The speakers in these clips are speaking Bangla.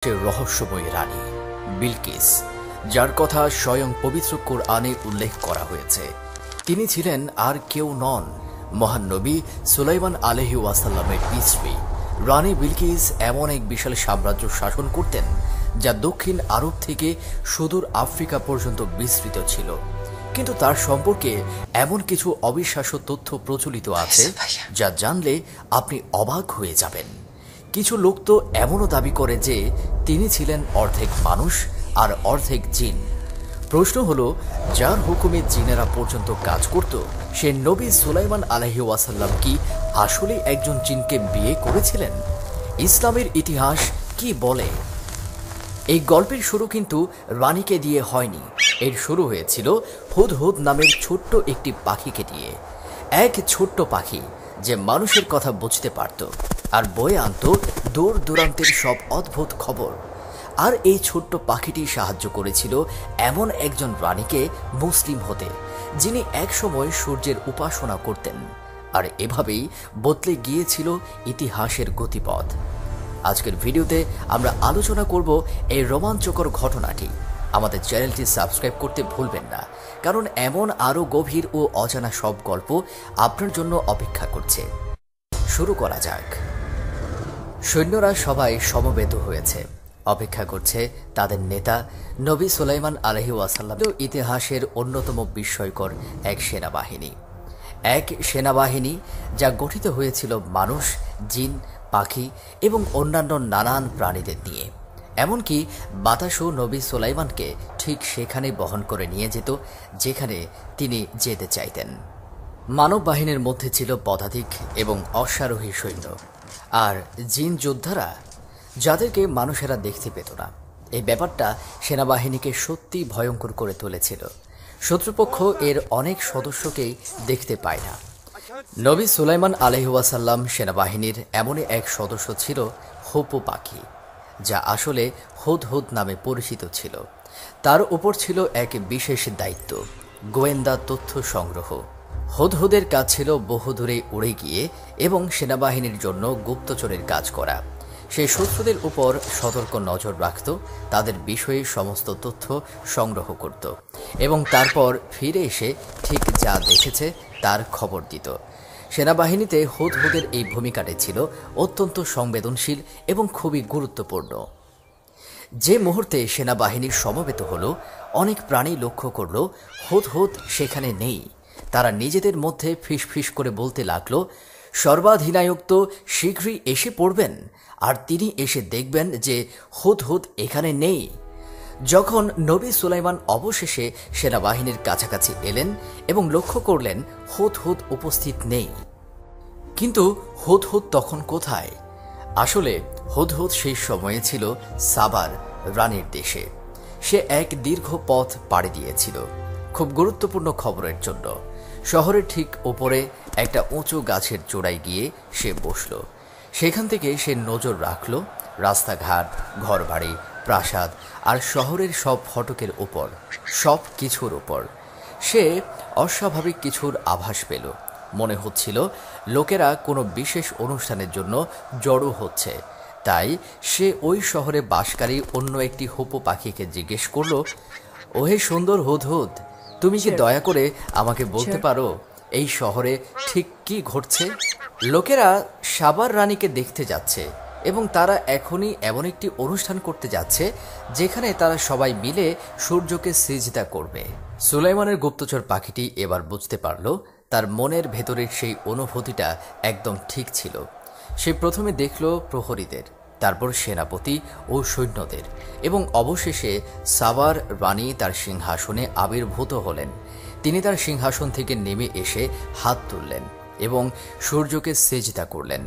সে রহস্যময়ী রানী বিলকিস, যার কথা স্বয়ং পবিত্র কোরআনে উল্লেখ করা হয়েছে। তিনি ছিলেন আর কেউ নন, মহান নবী সুলাইমান আলাইহি ওয়াসাল্লামের স্ত্রী। রানী বিলকিস এমন এক বিশাল সাম্রাজ্য শাসন করতেন যা দক্ষিণ আরব থেকে সুদূর আফ্রিকা পর্যন্ত বিস্তৃত ছিল। কিন্তু তার সম্পর্কে এমন কিছু অবিশ্বাস্য তথ্য প্রচলিত আছে যা জানলে আপনি অবাক হয়ে যাবেন। কিছু লোক তো এমনও দাবি করে যে তিনি ছিলেন অর্ধেক মানুষ আর অর্ধেক জিন। প্রশ্ন হলো, যার হুকুমে জিনেরা পর্যন্ত কাজ করত, সে নবী সুলাইমান আলাইহি ওয়াসাল্লাম কি আসলে একজন জিনকে বিয়ে করেছিলেন? ইসলামের ইতিহাস কি বলে? এই গল্পের শুরু কিন্তু রানীকে দিয়ে হয়নি। এর শুরু হয়েছিল হুদহুদ নামের ছোট্ট একটি পাখিকে দিয়ে। এক ছোট্ট পাখি যে মানুষের কথা বুঝতে পারত আর বয়ে আনত দূর দূরান্তের সব অদ্ভুত খবর। আর এই ছোট্ট পাখিটি সাহায্য করেছিল এমন একজন রানীকে মুসলিম হতে, যিনি একসময় সূর্যের উপাসনা করতেন। আর এভাবেই বদলে গিয়েছিল ইতিহাসের গতিপথ। আজকের ভিডিওতে আমরা আলোচনা করব এই রোমাঞ্চকর ঘটনাটি। আমাদের চ্যানেলটি সাবস্ক্রাইব করতে ভুলবেন না, কারণ এমন আরও গভীর ও অজানা সব গল্প আপনার জন্য অপেক্ষা করছে। শুরু করা যাক। সৈন্যরা সবাই সমবেত হয়েছে, অপেক্ষা করছে তাদের নেতা নবী সুলাইমান আলাইহি ওয়াসাল্লাম। ইতিহাসের অন্যতম বিস্ময়কর এক সেনাবাহিনী যা গঠিত হয়েছিল মানুষ, জিন, পাখি এবং অন্যান্য নানান প্রাণীদের নিয়ে। এমনকি বাতাসও নবী সুলাইমানকে ঠিক সেখানে বহন করে নিয়ে যেত যেখানে তিনি যেতে চাইতেন। মানব বাহিনীর মধ্যে ছিল পদাতিক এবং অশ্বারোহী সৈন্য, আর জিন যোদ্ধারা যাদেরকে মানুষেরা দেখতে পেত না। এই ব্যাপারটা সেনাবাহিনীকে সত্যি ভয়ঙ্কর করে তুলেছিল। শত্রুপক্ষ এর অনেক সদস্যকেই দেখতে পায় না। নবী সুলাইমান আলাইহি ওয়াসাল্লাম সেনাবাহিনীর এমনই এক সদস্য ছিল হুপু পাখি, যা আসলে হুদহুদ নামে পরিচিত ছিল। তার উপর ছিল এক বিশেষ দায়িত্ব, গোয়েন্দা তথ্য সংগ্রহ। হুদহুদের কাজ ছিল বহুদূরে উড়ে গিয়ে এবং সেনাবাহিনীর জন্য গুপ্তচরের কাজ করা। সে শত্রুদের উপর সতর্ক নজর রাখত, তাদের বিষয়ে সমস্ত তথ্য সংগ্রহ করত এবং তারপর ফিরে এসে ঠিক যা দেখেছে তার খবর দিত। সেনাবাহিনীতে হুদহুদের এই ভূমিকাটি ছিল অত্যন্ত সংবেদনশীল এবং খুবই গুরুত্বপূর্ণ। যে মুহূর্তে সেনাবাহিনীর সমবেত হল, অনেক প্রাণী লক্ষ্য করল হুদহুদ সেখানে নেই। তারা নিজেদের মধ্যে ফিসফিস করে বলতে লাগলো, সর্বাধিনায়ক তো শীঘ্রই এসে পড়বেন, আর তিনি এসে দেখবেন যে হুদহুদ এখানে নেই। যখন নবী সুলাইমান অবশেষে সেনাবাহিনীর কাছাকাছি এলেন এবং লক্ষ্য করলেন হুদহুদ উপস্থিত নেই। কিন্তু হুদহুদ তখন কোথায়? আসলে হুদহুদ সেই সময়ে ছিল সাবার রানীর দেশে। সে এক দীর্ঘ পথ পাড়ি দিয়েছিল খুব গুরুত্বপূর্ণ খবরের জন্য। শহরের ঠিক উপরে একটা উঁচু গাছের চূড়ায় গিয়ে সে বসল। সেখান থেকে সে নজর রাখল রাস্তাঘাট, ঘরবাড়ি, প্রাসাদ আর শহরের সব ফটকের উপর, সব কিছুর উপর। সে অস্বাভাবিক কিছুর আভাস পেল। মনে হচ্ছিল লোকেরা কোনো বিশেষ অনুষ্ঠানের জন্য জড়ো হচ্ছে। তাই সে ওই শহরে বাসকারী অন্য একটি হুপু পাখিকে জিজ্ঞেস করল, ওহে সুন্দর হুদহুদ, তুমি কি দয়া করে আমাকে বলতে পারো এই শহরে ঠিক কি ঘটছে? লোকেরা সাবার রানীকে দেখতে যাচ্ছে এবং তারা এখনই এমন একটি অনুষ্ঠান করতে যাচ্ছে যেখানে তারা সবাই মিলে সূর্যকে সিজদা করবে। সুলাইমানের গুপ্তচর পাখিটি এবার বুঝতে পারল তার মনের ভেতরের সেই অনুভূতিটা একদম ঠিক ছিল। সে প্রথমে দেখল প্রহরীদের, তারপর সেনাপতি ও সৈন্যদের, এবং অবশেষে সাবার রানী তার সিংহাসনে আবির্ভূত হলেন। তিনি তার সিংহাসন থেকে নেমে এসে হাত তুললেন এবং সূর্যকে সেজদা করলেন,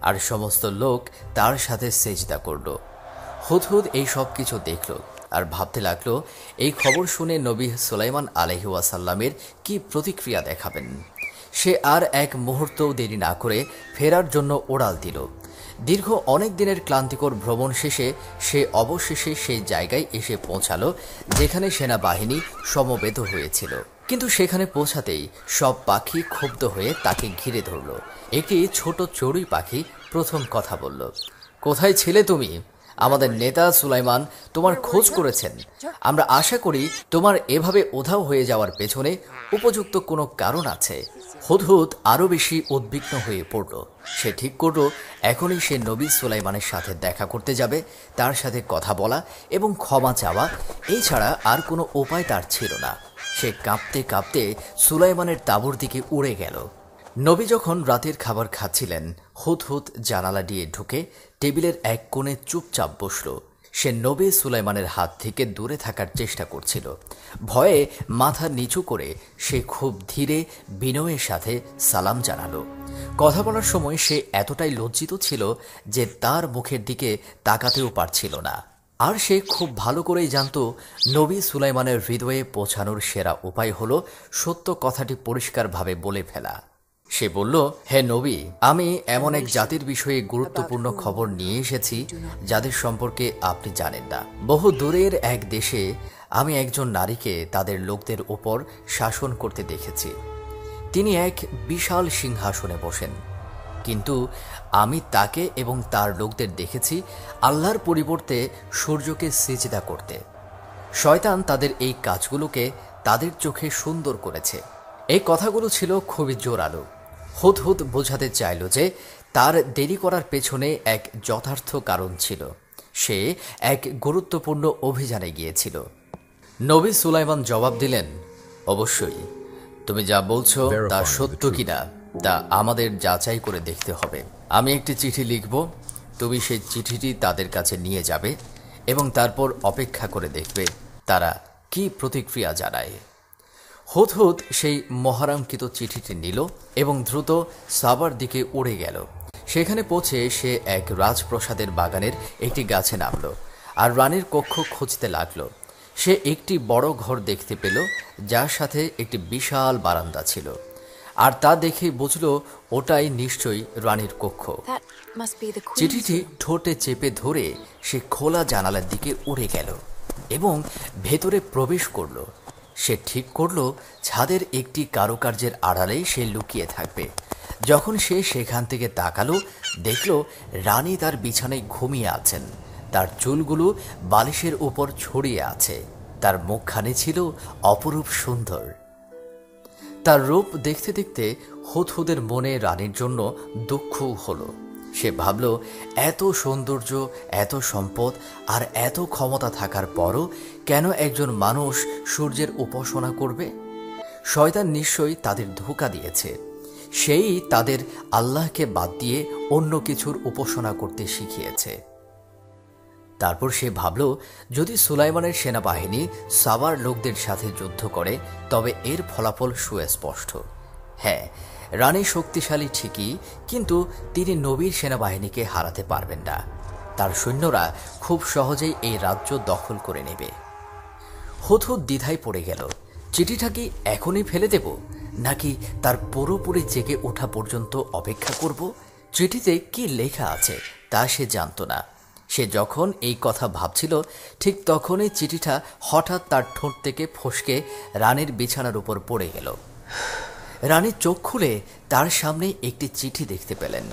আর সমস্ত লোক তার সাথে সেজদা করল। হুদহুদ এই সব কিছু দেখল আর ভাবতে লাগলো এই খবর শুনে নবী সুলাইমান আলাইহি ওয়াসাল্লামের কি প্রতিক্রিয়া দেখাবেন। সে আর এক মুহূর্তও দেরি না করে ফেরার জন্য ওড়াল দিল। দীর্ঘ অনেক দিনের ক্লান্তিকর ভ্রমণ শেষে সে অবশেষে সেই জায়গায় এসে পৌঁছালো যেখানে সেনাবাহিনী সমবেত হয়েছিল। কিন্তু সেখানে পৌঁছাতেই সব পাখি ক্ষুব্ধ হয়ে তাকে ঘিরে ধরল। একটি ছোট চড়ুই পাখি প্রথম কথা বলল, কোথায় ছিলে তুমি? আমাদের নেতা সুলাইমান তোমার খোঁজ করেছেন। আমরা আশা করি তোমার এভাবে উধাও হয়ে যাওয়ার পেছনে উপযুক্ত কোনো কারণ আছে। হুদহুদ আরও বেশি উদ্বিগ্ন হয়ে পড়ল। সে ঠিক করল এখনই সে নবী সুলাইমানের সাথে দেখা করতে যাবে, তার সাথে কথা বলা এবং ক্ষমা চাওয়া, এছাড়া আর কোনো উপায় তার ছিল না। সে কাঁপতে কাঁপতে সুলাইমানের তাঁবুর দিকে উড়ে গেল। নবী যখন রাতের খাবার খাচ্ছিলেন, হুদহুদ জানালা দিয়ে ঢুকে টেবিলের এক কোণে চুপচাপ বসল। সে নবী সুলাইমানের হাত থেকে দূরে থাকার চেষ্টা করছিল। ভয়ে মাথা নিচু করে সে খুব ধীরে বিনয়ের সাথে সালাম জানালো। কথা বলার সময় সে এতটাই লজ্জিত ছিল যে তার মুখের দিকে তাকাতেও পারছিল না। আর সে খুব ভালো করেই জানত নবী সুলাইমানের হৃদয়ে পৌঁছানোর সেরা উপায় হলো সত্য কথাটি পরিষ্কারভাবে বলে ফেলা। সে বলল, হে নবী, আমি এমন এক জাতির বিষয়ে গুরুত্বপূর্ণ খবর নিয়ে এসেছি যাদের সম্পর্কে আপনি জানেন না। বহু দূরের এক দেশে আমি একজন নারীকে তাদের লোকদের ওপর শাসন করতে দেখেছি। তিনি এক বিশাল সিংহাসনে বসেন, কিন্তু আমি তাকে এবং তার লোকদের দেখেছি আল্লাহর পরিবর্তে সূর্যকে সিজদা করতে। শয়তান তাদের এই কাজগুলোকে তাদের চোখে সুন্দর করেছে। এই কথাগুলো ছিল খুবই জোরালো। হুদহুদ বোঝাতে চাইল যে তার দেরি করার পেছনে এক যথার্থ কারণ ছিল। সে এক গুরুত্বপূর্ণ অভিযানে গিয়েছিল। নবী সুলাইমান জবাব দিলেন, অবশ্যই, তুমি যা বলছো তা সত্য কিনা তা আমাদের যাচাই করে দেখতে হবে। আমি একটি চিঠি লিখব, তুমি সেই চিঠিটি তাদের কাছে নিয়ে যাবে এবং তারপর অপেক্ষা করে দেখবে তারা কি প্রতিক্রিয়া জানায়। হুদহুদ সেই মহারাঙ্কিত চিঠিটি নিল এবং দ্রুত সাবার দিকে উড়ে গেল। সেখানে পৌঁছে সে এক রাজপ্রাসাদের বাগানের একটি গাছে নামল আর রানীর কক্ষ খুঁজতে লাগলো। সে একটি বড় ঘর দেখতে পেল যার সাথে একটি বিশাল বারান্দা ছিল, আর তা দেখে বুঝল ওটাই নিশ্চয়ই রানীর কক্ষ। চিঠিটি ঠোঁটে চেপে ধরে সে খোলা জানালার দিকে উড়ে গেল এবং ভেতরে প্রবেশ করল। সে ঠিক করল ছাদের একটি কারুকার্যের আড়ালেই সে লুকিয়ে থাকবে। যখন সে সেখান থেকে তাকালো, দেখল রানী তার বিছানায় ঘুমিয়ে আছেন। তার চুলগুলো বালিশের উপর ছড়িয়ে আছে। তার মুখখানি ছিল অপরূপ সুন্দর। তার রূপ দেখতে দেখতে হুদহুদের মনে রানীর জন্য দুঃখ হলো। সে ভাবল, এত সৌন্দর্য, এত সম্পদ আর এত ক্ষমতা থাকার পরও কেন একজন মানুষ সূর্যের উপাসনা করবে? শয়তান নিশ্চয়ই তাদের ধোঁকা দিয়েছে। সেই তাদের আল্লাহকে বাদ দিয়ে অন্য কিছুর উপাসনা করতে শিখিয়েছে। তারপর সে ভাবল, যদি সুলাইমানের সেনাবাহিনী সাবার লোকদের সাথে যুদ্ধ করে তবে এর ফলাফল সুস্পষ্ট। হ্যাঁ, রানী শক্তিশালী ঠিকই, কিন্তু তিনি নবীর সেনাবাহিনীকে হারাতে পারবেন না। তার সৈন্যরা খুব সহজেই এই রাজ্য দখল করে নেবে। হুদহুদ দ্বিধায় পড়ে গেল। চিঠিটা কি এখনই ফেলে দেব, নাকি তার পুরোপুরি জেগে ওঠা পর্যন্ত অপেক্ষা করব? চিঠিতে কি লেখা আছে তা সে জানত না। সে যখন এই কথা ভাবছিল, ঠিক তখনই চিঠিটা হঠাৎ তার ঠোঁট থেকে ফসকে রানীর বিছানার উপর পড়ে গেল। রানী চোখ খুলে তার সামনে একটি চিঠি দেখতে পেলেন।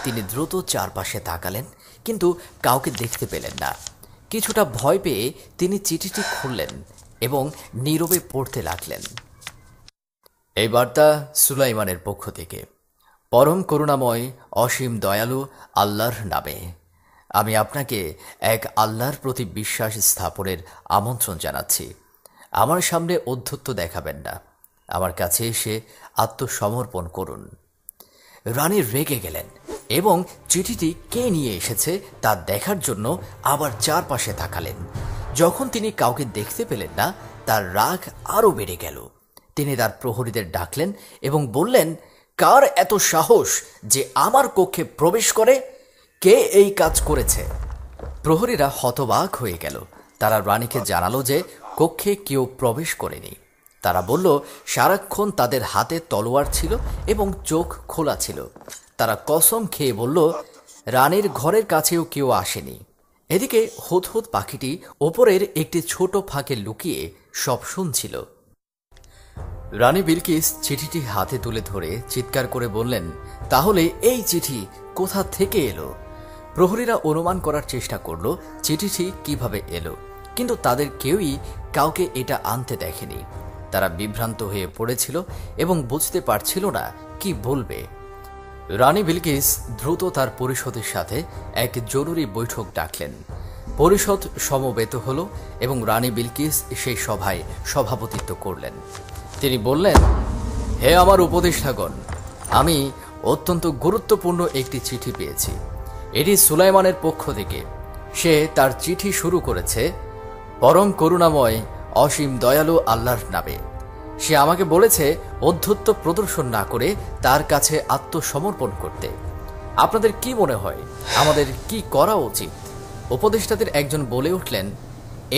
তিনি দ্রুত চারপাশে তাকালেন, কিন্তু কাউকে দেখতে পেলেন না। কিছুটা ভয় পেয়ে তিনি চিঠিটি খুললেন এবং নীরবে পড়তে লাগলেন। এই বার্তা সুলাইমানের পক্ষ থেকে। পরম করুণাময় অসীম দয়ালু আল্লাহর নামে আমি আপনাকে এক আল্লাহর প্রতি বিশ্বাস স্থাপনের আমন্ত্রণ জানাচ্ছি। আমার সামনে অধ্যত্ব দেখাবেন না, আমার কাছে এসে আত্মসমর্পণ করুন। রানী রেগে গেলেন এবং চিঠিটি কে নিয়ে এসেছে তা দেখার জন্য আবার চারপাশে তাকালেন। যখন তিনি কাউকে দেখতে পেলেন না, তার রাগ আরও বেড়ে গেল। তিনি তার প্রহরীদের ডাকলেন এবং বললেন, কার এত সাহস যে আমার কক্ষে প্রবেশ করে? কে এই কাজ করেছে? প্রহরীরা হতবাক হয়ে গেল। তারা রানীকে জানালো যে কক্ষে কেউ প্রবেশ করেনি। তারা বলল, সারাক্ষণ তাদের হাতে তলোয়ার ছিল এবং চোখ খোলা ছিল। তারা কসম খেয়ে বলল, রানীর ঘরের কাছেও কেউ আসেনি। এদিকে হুদহুদ পাখিটি ওপরের একটি ছোট ফাঁকে লুকিয়ে সব শুনছিল। রানী বিলকিস চিঠিটি হাতে তুলে ধরে চিৎকার করে বললেন, তাহলে এই চিঠি কোথা থেকে এলো? প্রহরীরা অনুমান করার চেষ্টা করলো চিঠিটি কিভাবে এলো, কিন্তু তাদের কেউই কাউকে এটা আনতে দেখেনি। তারা বিভ্রান্ত হয়ে পড়েছিল এবং বুঝতে পারছিল না কি বলবে। রানী বিলকিস দ্রুত তার পরিষদের সাথে এক জরুরি বৈঠক ডাকলেন। পরিষদ সমবেত হল এবং রানী বিলকিস সেই সভায় সভাপতিত্ব করলেন। তিনি বললেন, হে আমার উপদেষ্টাগণ, আমি অত্যন্ত গুরুত্বপূর্ণ একটি চিঠি পেয়েছি। এটি সুলাইমানের পক্ষ থেকে। সে তার চিঠি শুরু করেছে পরম করুণাময় অসীম দয়ালু আল্লাহর নামে। সে আমাকে বলেছে অধ্যত্ব প্রদর্শন না করে তার কাছে আত্মসমর্পণ করতে। আপনাদের কি মনে হয় আমাদের কি করা উচিত? উপদেষ্টাদের একজন বলে উঠলেন,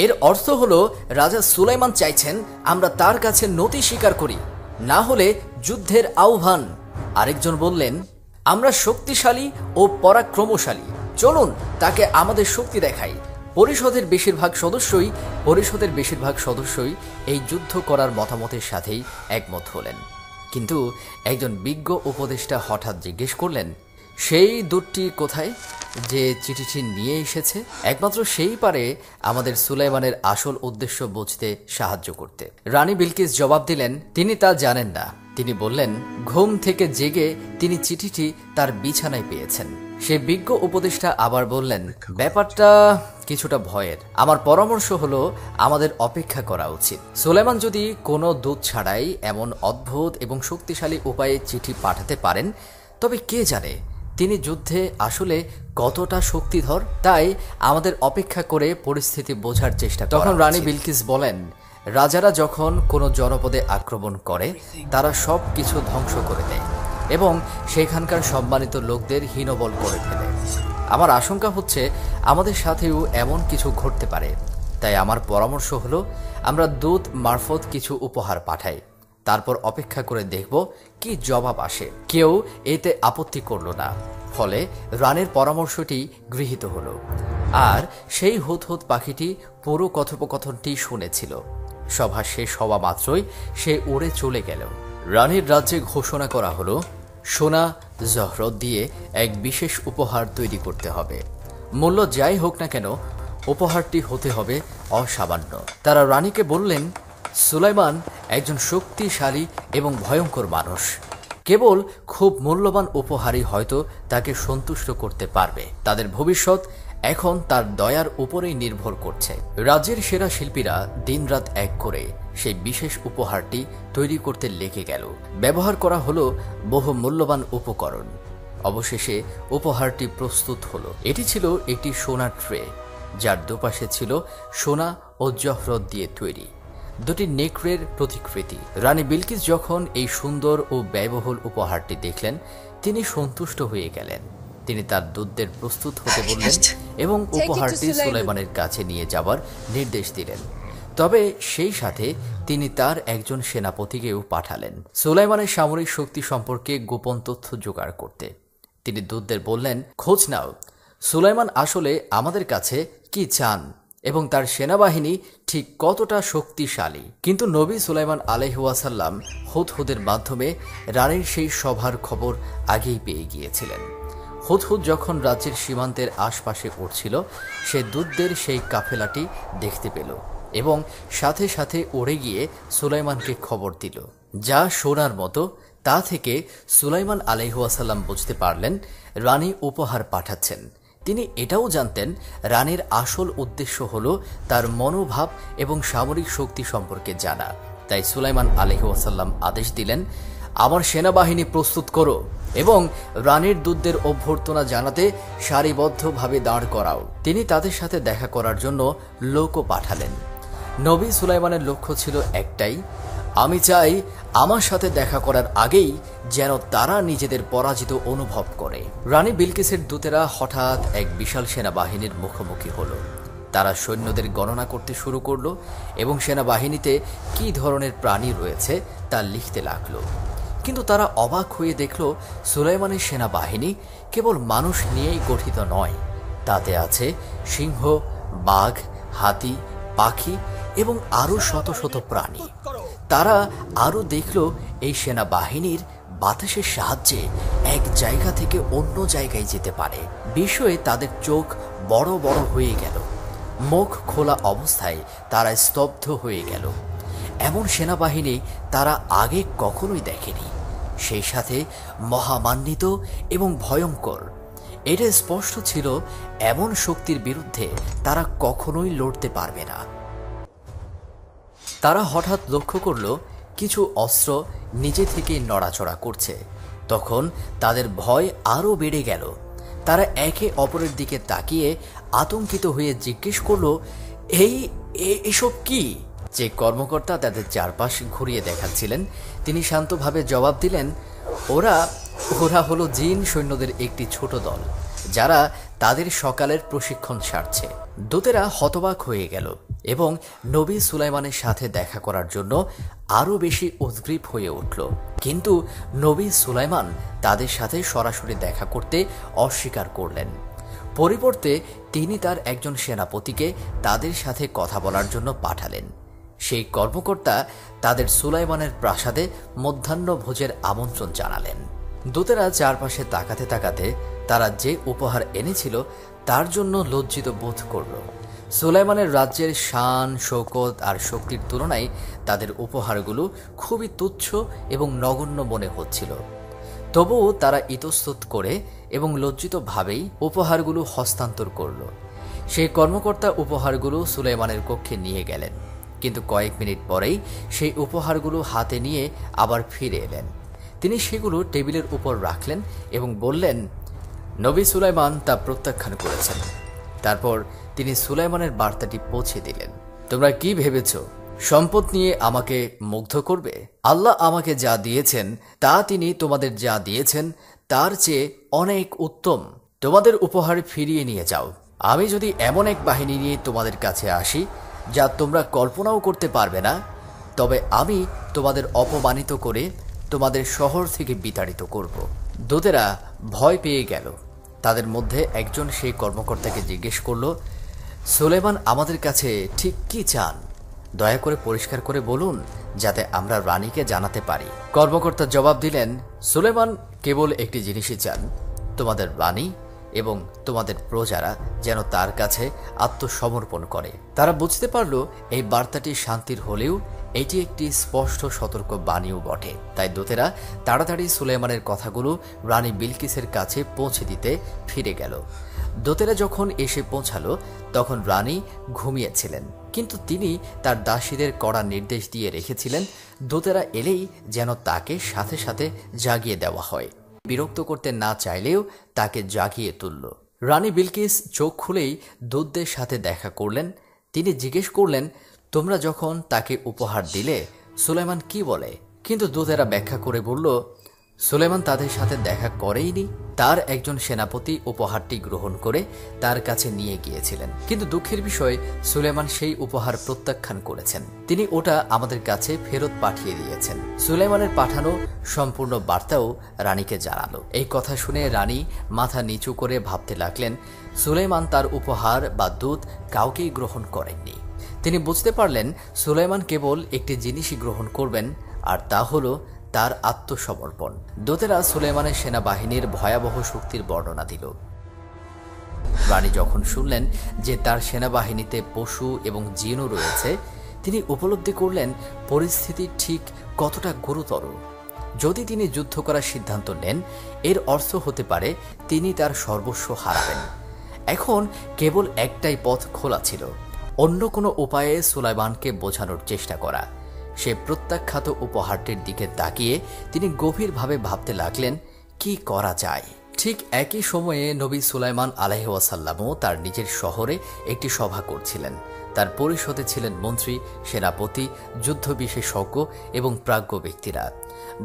এর অর্থ হলো রাজা সুলাইমান চাইছেন আমরা তার কাছে নতি স্বীকার করি, না হলে যুদ্ধের আহ্বান। আরেকজন বললেন, আমরা শক্তিশালী ও পরাক্রমশালী, চলুন তাকে আমাদের শক্তি দেখাই। পরিষদের বেশিরভাগ সদস্যই এই যুদ্ধ করার মতামতের সাথেই একমত হলেন। কিন্তু একজন বিজ্ঞ উপদেষ্টা হঠাৎ জিজ্ঞেস করলেন, সেই দূতটি কোথায় যে চিঠিটি নিয়ে এসেছে? একমাত্র সেই পারে আমাদের সুলাইমানের আসল উদ্দেশ্য বুঝতে সাহায্য করতে। রানী বিলকিস জবাব দিলেন, তিনি তা জানেন না। তিনি বললেন, ঘুম থেকে জেগে তিনি চিঠিটি তার বিছানায় পেয়েছেন। সে বিজ্ঞ উপদেষ্টা আবার বললেন, ব্যাপারটা কিছুটা ভয়ের। আমার পরামর্শ হলো আমাদের অপেক্ষা করা উচিত। সুলাইমান যদি কোনো দূত ছাড়াই এমন অদ্ভুত এবং শক্তিশালী উপায়ে চিঠি পাঠাতে পারেন, তবে কে জানে তিনি যুদ্ধে আসলে কতটা শক্তিধর। তাই আমাদের অপেক্ষা করে পরিস্থিতি বোঝার চেষ্টা করা। তখন রানী বিলকিস বলেন, রাজারা যখন কোনো জনপদে আক্রমণ করে তারা সব কিছু ধ্বংস করে দেয় এবং সেখানকার সম্মানিত লোকদের হীনবল করে ফেলে। আমার আশঙ্কা হচ্ছে আমাদের সাথেও এমন কিছু ঘটতে পারে। তাই আমার পরামর্শ হলো আমরা দূত মারফত কিছু উপহার পাঠাই, তারপর অপেক্ষা করে দেখব কি জবাব আসে। কেউ এতে আপত্তি করল না, ফলে রানের পরামর্শটি গৃহীত হলো। আর সেই হুদহুদ পাখিটি পুরো কথোপকথনটি শুনেছিল। সভা শেষ হওয়া মাত্রই সে উড়ে চলে গেল। রানীর রাজ্যে ঘোষণা করা হলো সোনা জহরত দিয়ে এক বিশেষ উপহার তৈরি করতে হবে। মূল্য যাই হোক না কেন, উপহারটি হতে হবে অসামান্য। তারা রানীকে বললেন, সুলাইমান একজন শক্তিশালী এবং ভয়ঙ্কর মানুষ। কেবল খুব মূল্যবান উপহারই হয়তো তাকে সন্তুষ্ট করতে পারবে। তাদের ভবিষ্যৎ এখন তার দয়ার উপরেই নির্ভর করছে। রাজ্যের সেরা শিল্পীরা দিনরাত এক করে সেই বিশেষ উপহারটি তৈরি করতে লেগে গেল। ব্যবহার করা হলো বহু মূল্যবান উপকরণ। অবশেষে উপহারটি প্রস্তুত হলো। এটি ছিল একটি সোনার ট্রে, যার দুপাশে ছিল সোনা ও জহরত দিয়ে তৈরি দুটি নেকড়ের প্রতিকৃতি। রানী বিলকিস যখন এই সুন্দর ও ব্যয়বহুল উপহারটি দেখলেন, তিনি সন্তুষ্ট হয়ে গেলেন। তিনি তার দূতদের প্রস্তুত হতে বললেন এবং উপহারটি সুলাইমানের কাছে নিয়ে যাবার নির্দেশ দিলেন। তবে সেই সাথে তিনি তার একজন সেনাপতিকেও পাঠালেন সুলাইমানের সামরিক শক্তি সম্পর্কে গোপন তথ্য জোগাড় করতে। তিনি দূতদের বললেন, খোঁজ নাও সুলাইমান আসলে আমাদের কাছে কি চান এবং তার সেনাবাহিনী ঠিক কতটা শক্তিশালী। কিন্তু নবী সুলাইমান আলাইহিস ওয়াসাল্লাম হুদহুদের মাধ্যমে রানীর সেই সভার খবর আগেই পেয়ে গিয়েছিলেন। হুদহুদ যখন রাজ্যের সীমান্তের আশপাশে উঠছিল, সে দূতদের সেই কাফেলাটি দেখতে পেল এবং সাথে সাথে উড়ে গিয়ে সুলাইমানকে খবর দিল। যা শোনার মতো তা থেকে সুলাইমান আলাইহিস ওয়াসাল্লাম বুঝতে পারলেন রানী উপহার পাঠাচ্ছেন। তিনি এটাও জানতেন রানীর আসল উদ্দেশ্য হলো তার মনোভাব এবং সামরিক শক্তি সম্পর্কে জানা। তাই সুলাইমান আলাইহিস ওয়াসাল্লাম আদেশ দিলেন, আমার সেনাবাহিনী প্রস্তুত করো এবং রানীর দূতদের অভ্যর্থনা জানাতে সারিবদ্ধভাবে দাঁড় করাও। তিনি তাদের সাথে দেখা করার জন্য লোকও পাঠালেন। নবী সুলাইমানের লক্ষ্য ছিল একটাই, আমি চাই আমার সাথে দেখা করার আগেই যেন তারা নিজেদের পরাজিত অনুভব করে। রানী বিলকিসের দূতেরা হঠাৎ এক বিশাল সেনাবাহিনীর মুখোমুখি হলো। তারা সৈন্যদের গণনা করতে শুরু করলো এবং সেনাবাহিনীতে কী ধরনের প্রাণী রয়েছে তা লিখতে লাগলো। কিন্তু তারা অবাক হয়ে দেখল সুলাইমানের সেনাবাহিনী কেবল মানুষ নিয়েই গঠিত নয়, তাতে আছে সিংহ, বাঘ, হাতি, পাখি এবং আরও শত শত প্রাণী। তারা আরও দেখল এই সেনাবাহিনীর বাতাসের সাহায্যে এক জায়গা থেকে অন্য জায়গায় যেতে পারে। বিষয়ে তাদের চোখ বড় বড় হয়ে গেল, মুখ খোলা অবস্থায় তারা স্তব্ধ হয়ে গেল। এমন সেনাবাহিনী তারা আগে কখনোই দেখেনি, সেই সাথে মহামান্বিত এবং ভয়ঙ্কর। এটা স্পষ্ট ছিল এমন শক্তির বিরুদ্ধে তারা কখনোই লড়তে পারবে না। তারা হঠাৎ লক্ষ্য করল কিছু অস্ত্র নিজে থেকেই নড়াচড়া করছে। তখন তাদের ভয় আরও বেড়ে গেল। তারা একে অপরের দিকে তাকিয়ে আতঙ্কিত হয়ে জিজ্ঞেস করল, এসব কি? যে কর্মকর্তা তাদের চারপাশ ঘুরিয়ে দেখাচ্ছিলেন তিনি শান্তভাবে জবাব দিলেন, ওরা হলো জিন সৈন্যদের একটি ছোট দল, যারা তাদের সকালের প্রশিক্ষণ সারছে। দূতেরা হতবাক হয়ে গেল এবং নবী সুলাইমানের সাথে দেখা করার জন্য আরও বেশি উদ্গ্রীব হয়ে উঠল। কিন্তু নবী সুলাইমান তাদের সাথে সরাসরি দেখা করতে অস্বীকার করলেন। পরিবর্তে তিনি তার একজন সেনাপতিকে তাদের সাথে কথা বলার জন্য পাঠালেন। সেই কর্মকর্তা তাদের সুলাইমানের প্রাসাদে মধ্যাহ্নভোজের আমন্ত্রণ জানালেন। দূতেরা চারপাশে তাকাতে তাকাতে তারা যে উপহার এনেছিল তার জন্য লজ্জিত বোধ করল। সুলাইমানের রাজ্যের শান, শৌকত আর শক্তির তুলনায় তাদের উপহারগুলো খুবই তুচ্ছ এবং নগণ্য মনে হচ্ছিল। তবুও তারা ইতস্তত করে এবং লজ্জিতভাবেই উপহারগুলো হস্তান্তর করল। সেই কর্মকর্তা উপহারগুলো সুলাইমানের কক্ষে নিয়ে গেলেন, কিন্তু কয়েক মিনিট পরেই সেই উপহারগুলো হাতে নিয়ে আবার ফিরে এলেন। তিনি সেগুলো টেবিলের উপর রাখলেন এবং বললেন, নবী সুলাইমান তা প্রত্যাখ্যান করেছেন। তারপর তিনি সুলাইমানের বার্তাটি পৌঁছে দিলেন, তোমরা কি ভেবেছ সম্পদ নিয়ে আমাকে মুগ্ধ করবে? আল্লাহ আমাকে যা দিয়েছেন তা তিনি তোমাদের যা দিয়েছেন তার চেয়ে অনেক উত্তম। তোমাদের উপহার ফিরিয়ে নিয়ে যাও। আমি যদি এমন এক বাহিনী নিয়ে তোমাদের কাছে আসি যা তোমরা কল্পনাও করতে পারবে না, তবে আমি তোমাদের অপমানিত করে তোমাদের শহর থেকে বিতাড়িত করব। দূতেরা ভয় পেয়ে গেল। তাদের মধ্যে একজন সেই কর্মকর্তাকে জিজ্ঞেস করল, সুলাইমান আমাদের কাছে ঠিক কি চান? দয়া করে পরিষ্কার করে বলুন, যাতে আমরা রানীকে জানাতে পারি। কর্মকর্তা জবাব দিলেন, সুলাইমান কেবল একটি জিনিসই চান, তোমাদের রানী এবং তোমাদের প্রজারা যেন তার কাছে আত্মসমর্পণ করে। তারা বুঝতে পারল এই বার্তাটি শান্তির হলেও এটি একটি স্পষ্ট সতর্ক বাণীও বটে। তাই দূতেরা তাড়াতাড়ি সুলাইমানের কথাগুলো রানী বিলকিসের কাছে পৌঁছে দিতে ফিরে গেল। দূতেরা যখন এসে পৌঁছালো তখন রানী ঘুমিয়েছিলেন, কিন্তু তিনি তার দাসীদের কড়া নির্দেশ দিয়ে রেখেছিলেন দূতেরা এলেই যেন তাকে সাথে সাথে জাগিয়ে দেওয়া হয়। বিরক্ত করতে না চাইলেও তাকে জাগিয়ে তুলল। রানী বিলকিস চোখ খুলেই দূতদের সাথে দেখা করলেন। তিনি জিজ্ঞেস করলেন, তোমরা যখন তাকে উপহার দিলে সুলাইমান কি বলে? কিন্তু দূতেরা ব্যাখ্যা করে বলল, সুলাইমান তাদের সাথে দেখা করেইনি। তার একজন সেনাপতি উপহারটি গ্রহণ করে তার কাছে নিয়ে গিয়েছিলেন, কিন্তু দুঃখের বিষয় সুলাইমান সেই উপহার প্রত্যাখ্যান করেছেন। তিনি ওটা আমাদের কাছে ফেরত পাঠিয়ে দিয়েছেন। সুলাইমানের পাঠানো সম্পূর্ণ বার্তাও রানীকে জানালো। এই কথা শুনে রানী মাথা নিচু করে ভাবতে লাগলেন, সুলাইমান তার উপহার বা দূত কাউকেই গ্রহণ করেননি। তিনি বুঝতে পারলেন সুলাইমান কেবল একটি জিনিসই গ্রহণ করবেন, আর তা হলো তার আত্মসমর্পণ। দূতেরা সুলাইমানের সেনাবাহিনীর ভয়াবহ শক্তির বর্ণনা দিল। রানী যখন শুনলেন যে তার সেনাবাহিনীতে পশু এবং জিনও রয়েছে, তিনি উপলব্ধি করলেন পরিস্থিতি ঠিক কতটা গুরুতর। যদি তিনি যুদ্ধ করার সিদ্ধান্ত নেন, এর অর্থ হতে পারে তিনি তার সর্বস্ব হারাবেন। এখন কেবল একটাই পথ খোলা ছিল, অন্য কোনো উপায়ে সুলাইমানকে বোঝানোর চেষ্টা করা। সে প্রত্যাখ্যাত উপহারটির দিকে তাকিয়ে তিনি গভীরভাবে ভাবতে লাগলেন, কি করা যায়। ঠিক একই সময়ে নবী সুলাইমান আলাইহিস ওয়াসাল্লামও তার নিজের শহরে একটি সভা করছিলেন। তার পরিষদে ছিলেন মন্ত্রী, সেনাপতি, যুদ্ধ বিশেষজ্ঞ এবং প্রাজ্ঞ ব্যক্তিরা।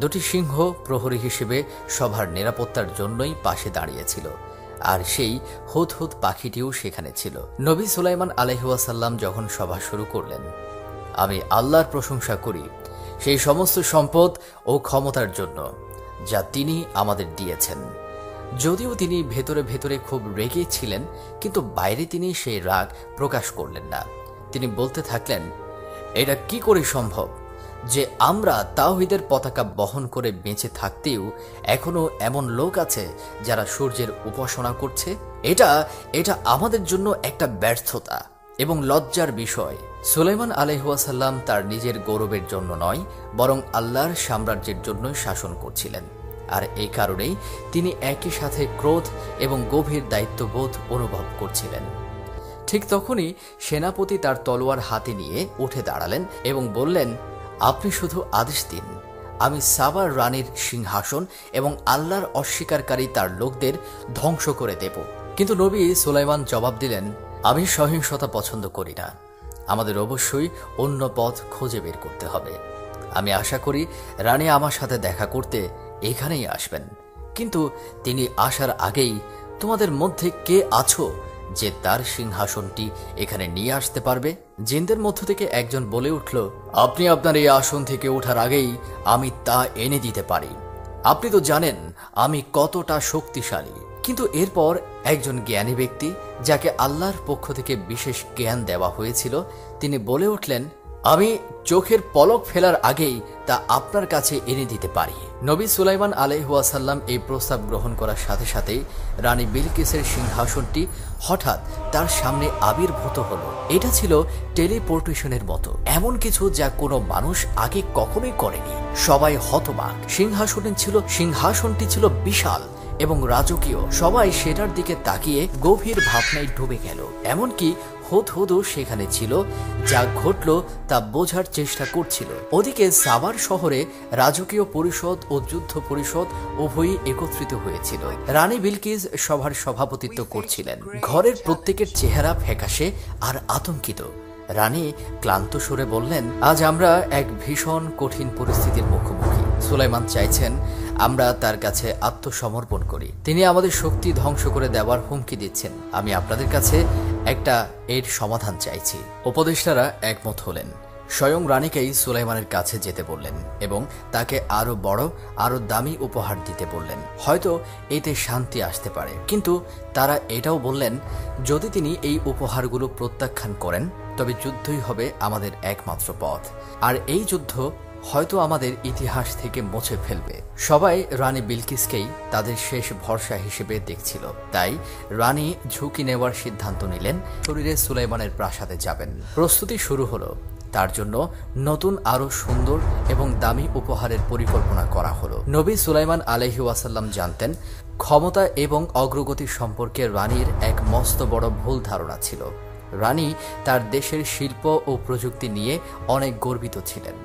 দুটি সিংহ প্রহরী হিসেবে সভার নিরাপত্তার জন্যই পাশে দাঁড়িয়েছিল, আর সেই হুদহুদ পাখিটিও সেখানে ছিল। নবী সুলাইমান আলাইহিস ওয়াসাল্লাম যখন সভা শুরু করলেন, আমি আল্লাহর প্রশংসা করি সেই সমস্ত সম্পদ ও ক্ষমতার জন্য যা তিনি আমাদের দিয়েছেন। যদিও তিনি ভেতরে ভেতরে খুব রেগে ছিলেন, কিন্তু বাইরে তিনি সেই রাগ প্রকাশ করলেন না। তিনি বলতে থাকলেন, এটা কি করে সম্ভব? যে আমরা তাওহীদের পতাকা বহন করে বেঁচে থাকতেও এখনো এমন লোক আছে যারা সূর্যের উপাসনা করছে। এটা এটা আমাদের জন্য একটা ব্যর্থতা এবং লজ্জার বিষয়। সুলাইমান আলাইহিসসালাম তার নিজের গৌরবের জন্য নয়, বরং আল্লাহর সাম্রাজ্যের জন্য শাসন করছিলেন। আর এই কারণেই তিনি একই সাথে ক্রোধ এবং গভীর দায়িত্ববোধ অনুভব করছিলেন। ঠিক তখনই সেনাপতি তার তলোয়ার হাতে নিয়ে উঠে দাঁড়ালেন এবং বললেন, আপনি শুধু আদেশ দিন, আমি সাবার রানীর সিংহাসন এবং আল্লাহর অস্বীকারী তার লোকদের ধ্বংস করে দেব। কিন্তু নবী সুলাইমান জবাব দিলেন, আমি সহিংসতা পছন্দ করি না, আমাদের অবশ্যই অন্য পথ খুঁজে বের করতে হবে। আমি আশা করি রানী আমার সাথে দেখা করতে এখানেই আসবেন, কিন্তু তিনি আসার আগেই তোমাদের মধ্যে কে আছো যে তার সিংহাসনটি এখানে নিয়ে আসতে পারবে? জিনদের মধ্য থেকে একজন বলে উঠল, আপনি আপনার এই আসন থেকে ওঠার আগেই আমি তা এনে দিতে পারি। আপনি তো জানেন আমি কতটা শক্তিশালী। কিন্তু এরপর একজন জ্ঞানী ব্যক্তি, যাকে আল্লাহর পক্ষ থেকে বিশেষ জ্ঞান দেওয়া হয়েছিল, তিনি বলে উঠলেন, আমি চোখের পলক ফেলার আগেই তা আপনার কাছে এনে দিতে পারি। নবী সুলাইমান আলাইহিসসালাম এই প্রস্তাব গ্রহণ করার সাথে সাথেই রানী বিলকিসের সিংহাসনটি হঠাৎ তার সামনে আবির্ভূত হলো। এটা ছিল টেলিপোর্টেশনের মতো, এমন কিছু যা কোনো মানুষ আগে কখনোই করেনি। সবাই হতবাক। সিংহাসনটি ছিল বিশাল এবং রাজকীয়। সবাই সেটার দিকে তাকিয়ে গভীর ভাবনায় ডুবে গেল। এমনকি হুদহুদও সেখানে ছিল, যা ঘটল তা বোঝার চেষ্টা করছিল। ওদিকে সাবার শহরে রাজকীয় পরিষদ ও যুদ্ধ পরিষদ উভয়ই একত্রিত হয়েছিল। রানী বিলকিস সভার সভাপতিত্ব করছিলেন। ঘরের প্রত্যেকের চেহারা ফ্যাকাশে আর আতঙ্কিত। রানী ক্লান্ত সুরে বললেন, আজ আমরা এক ভীষণ কঠিন পরিস্থিতির মুখোমুখি। সুলাইমান চাইছেন আমরা তার কাছে আত্মসমর্পণ করি। তিনি আমাদের শক্তি ধ্বংস করে দেওয়ার হুমকি দিচ্ছেন। আমি আপনাদের কাছে এর সমাধান চাইছি। উপদেষ্টারা একমত হলেন। স্বয়ং রানীকেই সুলাইমানের কাছে যেতে বললেন এবং তাকে আরো বড়, আরো দামি উপহার দিতে বললেন। হয়তো এতে শান্তি আসতে পারে। কিন্তু তারা এটাও বললেন, যদি তিনি এই উপহারগুলো প্রত্যাখ্যান করেন, তবে যুদ্ধই হবে আমাদের একমাত্র পথ। আর এই যুদ্ধ হয়তো আমাদের ইতিহাস থেকে মুছে ফেলবে। সবাই রানী বিলকিসকেই তাদের শেষ ভরসা হিসেবে দেখছিল। তাই রানী ঝুঁকি নেওয়ার সিদ্ধান্ত নিলেন। শরীরে সুলাইমানের প্রাসাদে যাবেন। প্রস্তুতি শুরু হলো। তার জন্য নতুন আরো সুন্দর এবং দামি উপহারের পরিকল্পনা করা হলো। নবী সুলাইমান আলাইহিসসালাম জানতেন, ক্ষমতা এবং অগ্রগতি সম্পর্কে রানীর এক মস্ত বড় ভুল ধারণা ছিল। রানী তার দেশের শিল্প ও প্রযুক্তি নিয়ে অনেক গর্বিত ছিলেন।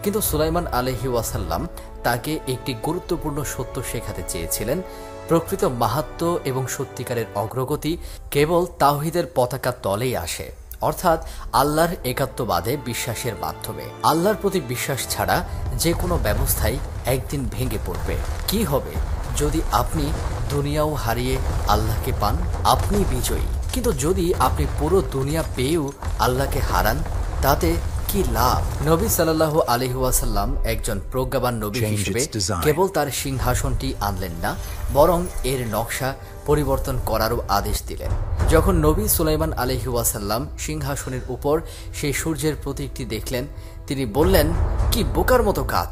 কিন্তু সুলাইমান আলাইহিসসালাম তাকে একটি গুরুত্বপূর্ণ সত্য শেখাতে চেয়েছিলেন। প্রকৃত মাহাত্ম্য এবং সত্যিকারের অগ্রগতি কেবল তাওহীদের পতাকা তলেই আসে, অর্থাৎ আল্লাহর একাত্মবাদে বিশ্বাসের মাধ্যমে। আল্লাহর প্রতি বিশ্বাস ছাড়া যে কোনো ব্যবস্থাই একদিন ভেঙে পড়বে। কি হবে যদি আপনি দুনিয়াও হারিয়ে আল্লাহকে পান? আপনি বিজয়ী। কিন্তু যদি আপনি পুরো দুনিয়া পেয়েও আল্লাহকে হারান, তাতে কি লাভ? নবী সাল্লাল্লাহু আলাইহি ওয়াসাল্লাম একজন প্রজ্ঞাবান নবী হিসেবে কেবল তার সিংহাসনটি আনলেন না, বরং এর নকশা পরিবর্তন করারও আদেশ দিলেন। যখন নবী সুলাইমান আলাইহি ওয়াসাল্লাম সিংহাসনের উপর সেই সূর্যের প্রতীকটি দেখলেন, তিনি বললেন, কি বোকার মতো কাজ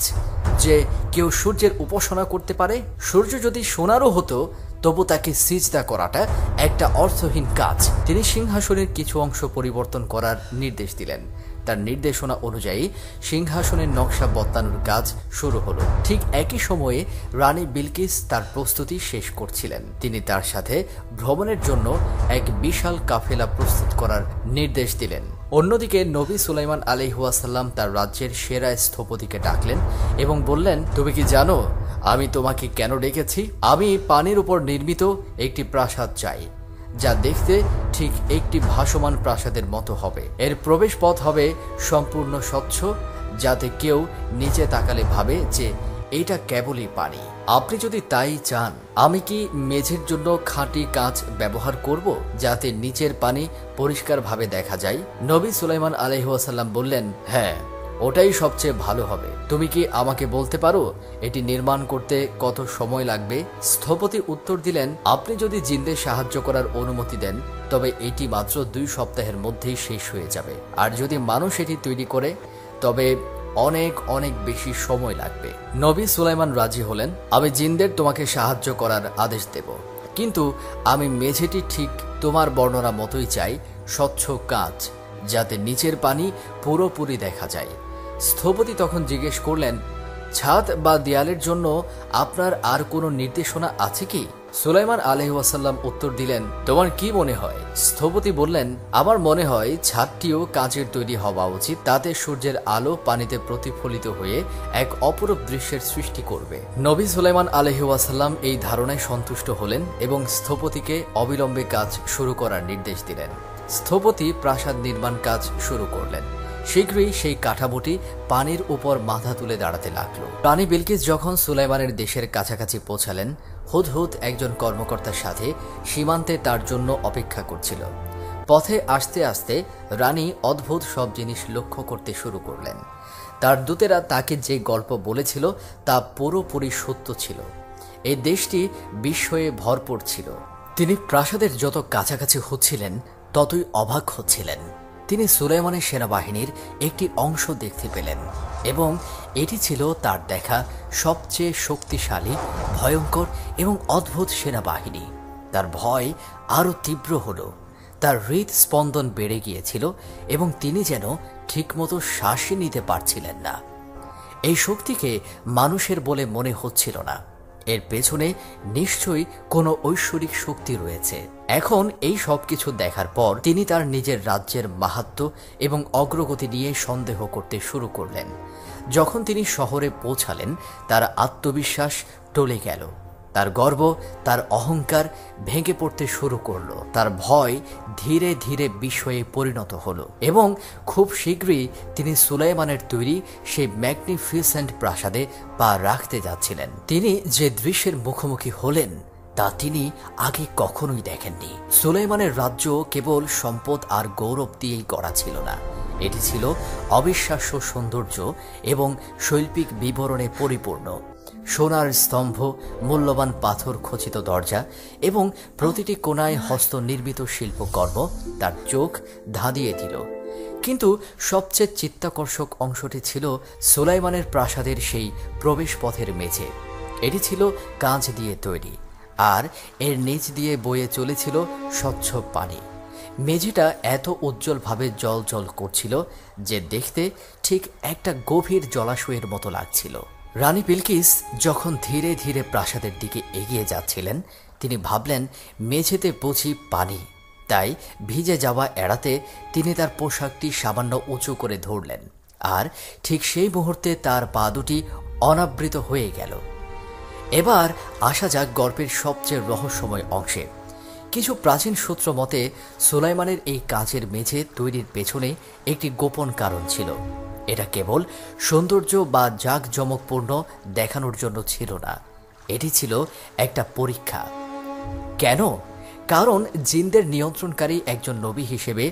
যে কেউ সূর্যের উপাসনা করতে পারে। সূর্য যদি সোনারও হতো, তবু তাকে সিজদা করাটা একটা অর্থহীন কাজ। তিনি সিংহাসনের কিছু অংশ পরিবর্তন করার নির্দেশ দিলেন। তার নির্দেশনা অনুযায়ী সিংহাসনের নকশা বদলানোর কাজ শুরু হলো। ঠিক একই সময়ে রানী বিলকিস তার প্রস্তুতি শেষ করছিলেন। তিনি তার সাথে ভ্রমণের জন্য এক বিশাল কাফেলা প্রস্তুত করার নির্দেশ দিলেন। অন্যদিকে নবী সুলাইমান আলাইহিস সালাম তার রাজ্যের সেরা স্থপতিকে ডাকলেন এবং বললেন, তুমি কি জানো আমি তোমাকে কেন ডেকেছি? আমি পানির উপর নির্মিত একটি প্রাসাদ চাই, যা দেখতে ঠিক একটি ভাসমান প্রাসাদের মতো হবে। এর প্রবেশ পথ হবে সম্পূর্ণ স্বচ্ছ, যাতে কেউ নিচে তাকালে ভাবে যে এটা কেবলই পানি। আপনি যদি তাই চান, আমি কি মেঝের জন্য খাঁটি কাঁচ ব্যবহার করব, যাতে নিচের পানি পরিষ্কারভাবে দেখা যায়? নবী সুলাইমান আলাইহিস সালাম বললেন, হ্যাঁ, ওটাই সবচেয়ে ভালো হবে। তুমি কি আমাকে বলতে পারো এটি নির্মাণ করতে কত সময় লাগবে? স্থপতি উত্তর দিলেন, আপনি যদি জিনদের সাহায্য করার অনুমতি দেন, তবে এটি মাত্র 2 সপ্তাহের মধ্যেই শেষ হয়ে যাবে। আর যদি মানুষ এটি তৈরি করে, তবে অনেক অনেক বেশি সময় লাগবে। নবী সুলাইমান রাজি হলেন, আমি জিনদের তোমাকে সাহায্য করার আদেশ দেব, কিন্তু আমি মেঝেটি ঠিক তোমার বর্ণনা মতোই চাই, স্বচ্ছ কাঁচ, যাতে নিচের পানি পুরোপুরি দেখা যায়। স্থপতি তখন জিজ্ঞেস করলেন, ছাদ বা দেয়ালের জন্য আপনার আর কোনো নির্দেশনা আছে কি? সুলাইমান আলাইহিস ওয়াসাল্লাম উত্তর দিলেন, তোমার কি মনে হয়? স্থপতি বললেন, আমার মনে হয় ছাদটিও কাঁচের তৈরি হওয়া উচিত, তাতে সূর্যের আলো পানিতে প্রতিফলিত হয়ে এক অপরূপ দৃশ্যের সৃষ্টি করবে। নবী সুলাইমান আলাইহিস ওয়াসাল্লাম এই ধারণায় সন্তুষ্ট হলেন এবং স্থপতিকে অবিলম্বে কাজ শুরু করার নির্দেশ দিলেন। স্থপতি প্রাসাদ নির্মাণ কাজ শুরু করলেন। শীঘ্রই সেই কাঠামোটি পানির উপর মাথা তুলে দাঁড়াতে লাগলো। রানী বিলকিস যখন সুলাইমানের দেশের কাছাকাছি পৌঁছালেন, হুদহুদ একজন কর্মকর্তার সাথে সীমান্তে তার জন্য অপেক্ষা করছিল। পথে আসতে আসতে রানী অদ্ভুত সব জিনিস লক্ষ্য করতে শুরু করলেন। তার দূতেরা তাকে যে গল্প বলেছিল তা পুরোপুরি সত্য ছিল। এই দেশটি বিস্ময়ে ভরপুর ছিল। তিনি প্রাসাদের যত কাছাকাছি হচ্ছিলেন ততই অবাক হচ্ছিলেন। তিনি সুলাইমানের সেনাবাহিনীর একটি অংশ দেখতে পেলেন এবং এটি ছিল তার দেখা সবচেয়ে শক্তিশালী, ভয়ঙ্কর এবং অদ্ভুত সেনাবাহিনী। তার ভয় আরও তীব্র হলো, তার হৃদস্পন্দন বেড়ে গিয়েছিল এবং তিনি যেন ঠিকমতো শ্বাসই নিতে পারছিলেন না। এই শক্তিকে মানুষের বলে মনে হচ্ছিল না, এর পেছনে নিশ্চয়ই কোনো ঐশ্বরিক শক্তি রয়েছে। এখন এই সব কিছু দেখার পর তিনি তার নিজের রাজ্যের মাহাত্ম্য এবং অগ্রগতি নিয়ে সন্দেহ করতে শুরু করলেন। যখন তিনি শহরে পৌঁছালেন, তার আত্মবিশ্বাস টলে গেল, তার গর্ব, তার অহংকার ভেঙে পড়তে শুরু করলো। তার ভয় ধীরে ধীরে বিস্ময়ে পরিণত হলো এবং খুব শীঘ্রই তিনি সুলাইমানের তৈরি সেই ম্যাগনিফিসেন্ট প্রাসাদে পা রাখতে যাচ্ছিলেন। তিনি যে দৃশ্যের মুখোমুখি হলেন তা তিনি আগে কখনোই দেখেননি। সুলাইমানের রাজ্য কেবল সম্পদ আর গৌরব দিয়েই গড়া ছিল না, এটি ছিল অবিশ্বাস্য সৌন্দর্য এবং শৈল্পিক বিবরণে পরিপূর্ণ। সোনার স্তম্ভ, মূল্যবান পাথর খচিত দরজা এবং প্রতিটি কোণায় হস্তনির্মিত শিল্পকর্ম তার চোখ ধাঁধিয়ে দিল। কিন্তু সবচেয়ে চিত্তাকর্ষক অংশটি ছিল সুলাইমানের প্রাসাদের সেই প্রবেশপথের মেঝে। এটি ছিল কাঁচ দিয়ে তৈরি আর এর নিচ দিয়ে বয়ে চলেছিল স্বচ্ছ পানি। মেঝেটা এত উজ্জ্বলভাবে জ্বল করছিল যে দেখতে ঠিক একটা গভীর জলাশয়ের মতো লাগছিল। রানী বিলকিস যখন ধীরে ধীরে প্রাসাদের দিকে এগিয়ে যাচ্ছিলেন, তিনি ভাবলেন মেঝেতে বুঝি পানি, তাই ভিজে যাওয়া এড়াতে তিনি তার পোশাকটি সামান্য উঁচু করে ধরলেন, আর ঠিক সেই মুহূর্তে তার পা দুটি অনাবৃত হয়ে গেল। এবার আসা যাক গল্পের সবচেয়ে রহস্যময় অংশে। কিছু প্রাচীন সূত্র মতে সুলাইমানের এই কাঁচের মেঝে তৈরির পেছনে একটি গোপন কারণ ছিল। এটা কেবল সৌন্দর্য বা জাঁকজমকপূর্ণ দেখানোর জন্য ছিল না, এটি ছিল একটা পরীক্ষা। কেন? কারণ জিনদের নিয়ন্ত্রণকারী একজন নবী হিসেবে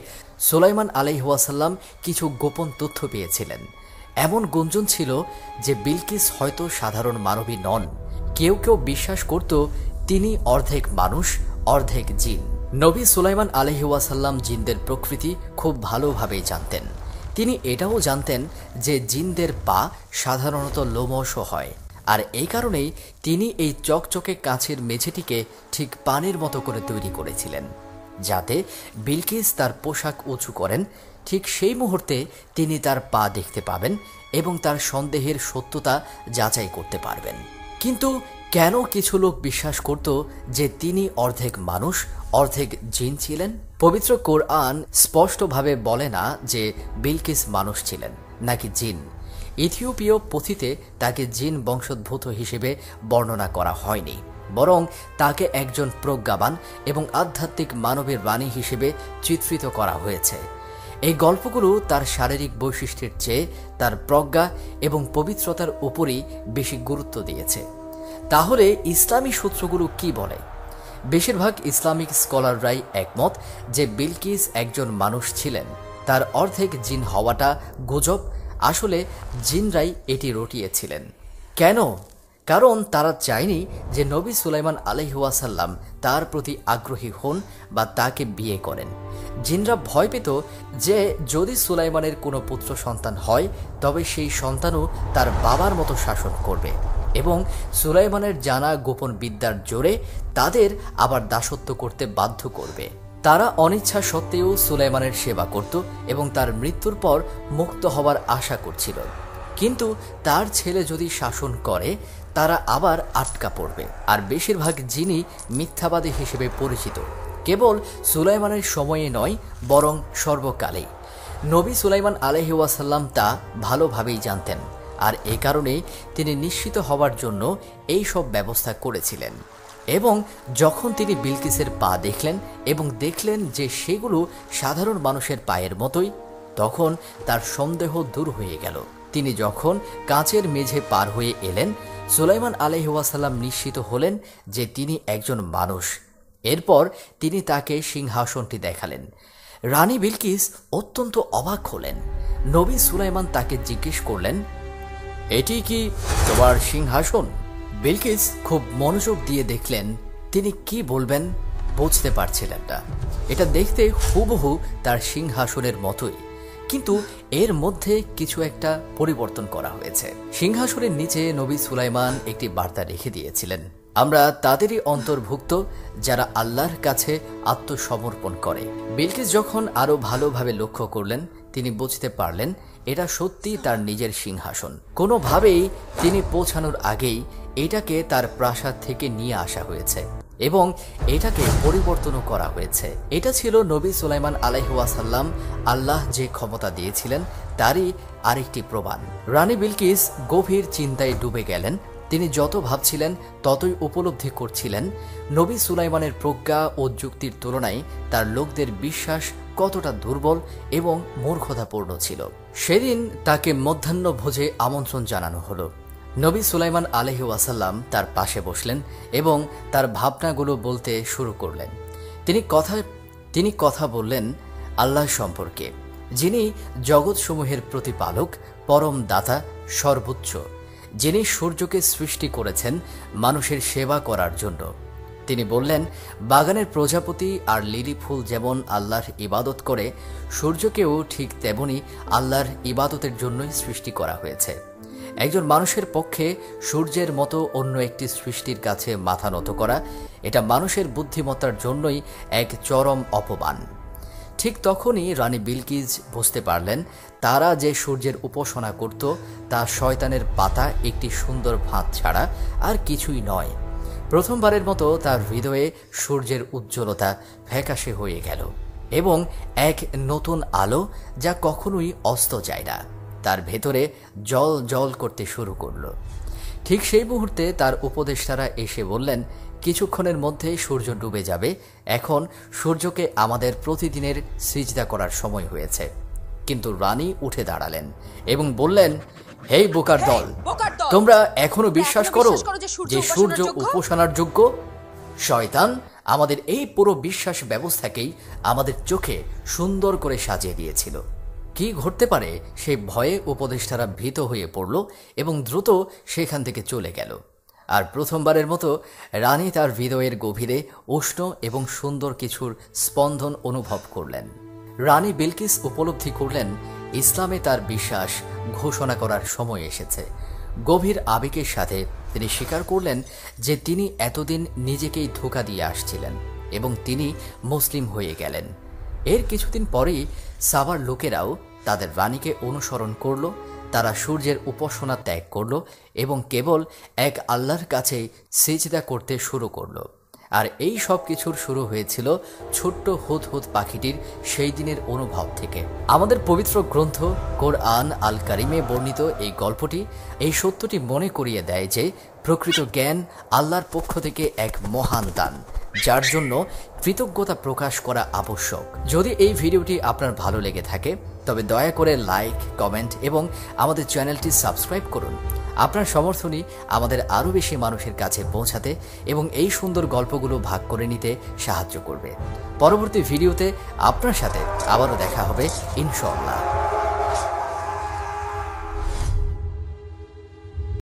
সুলাইমান আলাইহিস ওয়াসাল্লাম কিছু গোপন তথ্য পেয়েছিলেন। এমন গুঞ্জন ছিল যে বিলকিস হয়তো সাধারণ মানবী নন। কেউ কেউ বিশ্বাস করত তিনি অর্ধেক মানুষ, অর্ধেক জিন। নবী সুলাইমান আলাইহিস ওয়াসাল্লাম জিনদের প্রকৃতি খুব ভালোভাবেই জানতেন। তিনি এটাও জানতেন যে জিনদের পা সাধারণত লোমশ হয়, আর এই কারণেই তিনি এই চকচকে কাঁচের মেঝেটিকে ঠিক পানির মতো করে তৈরি করেছিলেন, যাতে বিলকিস তার পোশাক উঁচু করেন ঠিক সেই মুহূর্তে তিনি তার পা দেখতে পাবেন এবং তার সন্দেহের সত্যতা যাচাই করতে পারবেন। কিন্তু কেন কিছু লোক বিশ্বাস করত যে তিনি অর্ধেক মানুষ, অর্ধেক জিন ছিলেন? পবিত্র কোরআন স্পষ্টভাবে বলে না যে বিলকিস মানুষ ছিলেন নাকি জিন। ইথিওপীয় পুঁথিতে তাকে জিন বংশোদ্ভূত হিসেবে বর্ণনা করা হয়নি, বরং তাকে একজন প্রজ্ঞাবান এবং আধ্যাত্মিক মানবের বাণী হিসেবে চিত্রিত করা হয়েছে। এই গল্পগুলো তার শারীরিক বৈশিষ্ট্যের চেয়ে তার প্রজ্ঞা এবং পবিত্রতার উপরই বেশি গুরুত্ব দিয়েছে। তাহলে ইসলামী সূত্রগুলো কি বলে? বেশিরভাগ ইসলামিক স্কলাররাই একমত যে বিলকিস একজন মানুষ ছিলেন। তার অর্ধেক জিন হওয়াটা গুজব, আসলে জিনরাই এটি রটিয়েছিলেন। কেন? কারণ তারা চায়নি যে নবী সুলাইমান আলাইহিস সালাম তার প্রতি আগ্রহী হন বা তাকে বিয়ে করেন। জিনরা ভয় পেত যে যদি সুলাইমানের কোনো পুত্র সন্তান হয় তবে সেই সন্তানও তার বাবার মতো শাসন করবে এবং সুলাইমানের জানা গোপন বিদ্যার জোরে তাদের আবার দাসত্ব করতে বাধ্য করবে। তারা অনিচ্ছা সত্ত্বেও সুলাইমানের সেবা করত এবং তার মৃত্যুর পর মুক্ত হবার আশা করছিল। কিন্তু তার ছেলে যদি শাসন করে তারা আবার আটকা পড়বে। আর বেশিরভাগ জিনই মিথ্যাবাদী হিসেবে পরিচিত, কেবল সুলাইমানের সময়ে নয় বরং সর্বকালেই। নবী সুলাইমান আলাইহিস সালাম তা ভালোভাবেই জানতেন, আর এ কারণে তিনি নিশ্চিত হওয়ার জন্য এই সব ব্যবস্থা করেছিলেন। এবং যখন তিনি বিলকিসের পা দেখলেন এবং দেখলেন যে সেগুলো সাধারণ মানুষের পায়ের মতোই, তখন তার সন্দেহ দূর হয়ে গেল। তিনি যখন কাঁচের মেঝে পার হয়ে এলেন, সুলাইমান আলাইহিস সালাম নিশ্চিত হলেন যে তিনি একজন মানুষ। এরপর তিনি তাকে সিংহাসনটি দেখালেন। রানী বিলকিস অত্যন্ত অবাক হলেন। নবী সুলাইমান তাকে জিজ্ঞেস করলেন, এটি কি তোমার সিংহাসন? বিলকিস খুব মনোযোগ দিয়ে দেখলেন। তিনি কি বলবেন বুঝতে পারছিলেন না। এটা দেখতে হুবহু তার সিংহাসনের মতোই, কিন্তু এর মধ্যে কিছু একটা পরিবর্তন করা হয়েছে। সিংহাসনের নিচে নবী সুলাইমান একটি বার্তা রেখে দিয়েছিলেন, আমরা তাদেরই অন্তর্ভুক্ত যারা আল্লাহর কাছে আত্মসমর্পণ করে। বিলকিস যখন আরো ভালোভাবে লক্ষ্য করলেন, তিনি বুঝতে পারলেন এটা সত্যি তার নিজের সিংহাসন। কোনোভাবেই তিনি পৌঁছানোর আগেই এটাকে তার প্রাসাদ থেকে নিয়ে আসা হয়েছে এবং এটাকে পরিবর্তনও করা হয়েছে। এটা ছিল নবী সুলাইমান আলাইহিস সালাম আল্লাহ যে ক্ষমতা দিয়েছিলেন তারই আরেকটি প্রমাণ। রানী বিলকিস গভীর চিন্তায় ডুবে গেলেন। তিনি যত ভাবছিলেন ততই উপলব্ধি করছিলেন নবী সুলাইমানের প্রজ্ঞা ও যুক্তির তুলনায় তার লোকদের বিশ্বাস কতটা দুর্বল এবং মূর্খতাপূর্ণ ছিল। সেদিন তাকে মধ্যাহ্নভোজে আমন্ত্রণ জানানো হলো। নবী সুলাইমান আলাইহিস সালাম তার পাশে বসলেন এবং তার ভাবনাগুলো বলতে শুরু করলেন। তিনি কথা বললেন আল্লাহ সম্পর্কে, যিনি জগৎসমূহের প্রতিপালক, পরম দাতা, সর্বোচ্চ, যিনি সূর্যকে সৃষ্টি করেছেন মানুষের সেবা করার জন্য। তিনি বললেন, বাগানের প্রজাপতি আর লিলি ফুল যেমন আল্লাহর ইবাদত করে, সূর্যকেও ঠিক তেমনি আল্লাহর ইবাদতের জন্যই সৃষ্টি করা হয়েছে। একজন মানুষের পক্ষে সূর্যের মতো অন্য একটি সৃষ্টির কাছে মাথা নত করা, এটা মানুষের বুদ্ধিমত্তার জন্যই এক চরম অপমান। ঠিক তখনই রানী বিলকিস বুঝতে পারলেন তারা যে সূর্যের উপাসনা করত তা শয়তানের পাতা একটি সুন্দর ভাঁজ ছাড়া আর কিছুই নয়। প্রথমবারের মতো তার হৃদয়ে সূর্যের উজ্জ্বলতা ফ্যাকাশে হয়ে গেল এবং এক নতুন আলো যা কখনোই অস্ত যায় না তার ভেতরে জল জল করতে শুরু করল। ঠিক সেই মুহূর্তে তার উপদেষ্টারা এসে বললেন, কিছুক্ষণের মধ্যে সূর্য ডুবে যাবে, এখন সূর্যকে আমাদের প্রতিদিনের সিজদা করার সময় হয়েছে। কিন্তু রানী উঠে দাঁড়ালেন এবং বললেন, হেই বোকার দল, তোমরা এখনো বিশ্বাস করো যে সূর্য উপাসনার যোগ্য? শয়তান আমাদের এই পুরো বিশ্বাস ব্যবস্থাকেই আমাদের চোখে সুন্দর করে সাজিয়ে দিয়েছিল। কি ঘটতে পারে সেই ভয়ে উপদেষ্টারা ভীত হয়ে পড়ল এবং দ্রুত সেখান থেকে চলে গেল। আর প্রথমবারের মতো রানী তার হৃদয়ের গভীরে উষ্ণ এবং সুন্দর কিছুর স্পন্দন অনুভব করলেন। রানী বিলকিস উপলব্ধি করলেন ইসলামে তার বিশ্বাস ঘোষণা করার সময় এসেছে। গভীর আবেগের সাথে তিনি স্বীকার করলেন যে তিনি এতদিন নিজেকেই ধোঁকা দিয়ে আসছিলেন এবং তিনি মুসলিম হয়ে গেলেন। এর কিছুদিন পরেই সাবার লোকেরাও তাদের রানীকে অনুসরণ করল। তারা সূর্যের উপাসনা ত্যাগ করল এবং কেবল এক আল্লাহর কাছে সিজদা করতে শুরু করল। আর এই সব কিছুর শুরু হয়েছিল ছোট্ট হুদহুদ পাখিটির সেই দিনের অনুভব থেকে। আমাদের পবিত্র গ্রন্থ কোরআন আল কারিমে বর্ণিত এই গল্পটি এই সত্যটি মনে করিয়ে দেয় যে প্রকৃত জ্ঞান আল্লাহর পক্ষ থেকে এক মহান দান, যার জন্য কৃতজ্ঞতা প্রকাশ করা আবশ্যক। যদি এই ভিডিওটি আপনার ভালো লেগে থাকে তবে দয়া করে লাইক, কমেন্ট এবং আমাদের চ্যানেলটি সাবস্ক্রাইব করুন। আপনার সমর্থনই আমাদের আরও বেশি মানুষের কাছে পৌঁছাতে এবং এই সুন্দর গল্পগুলো ভাগ করে নিতে সাহায্য করবে। পরবর্তী ভিডিওতে আপনার সাথে আবারও দেখা হবে ইনশাআল্লাহ।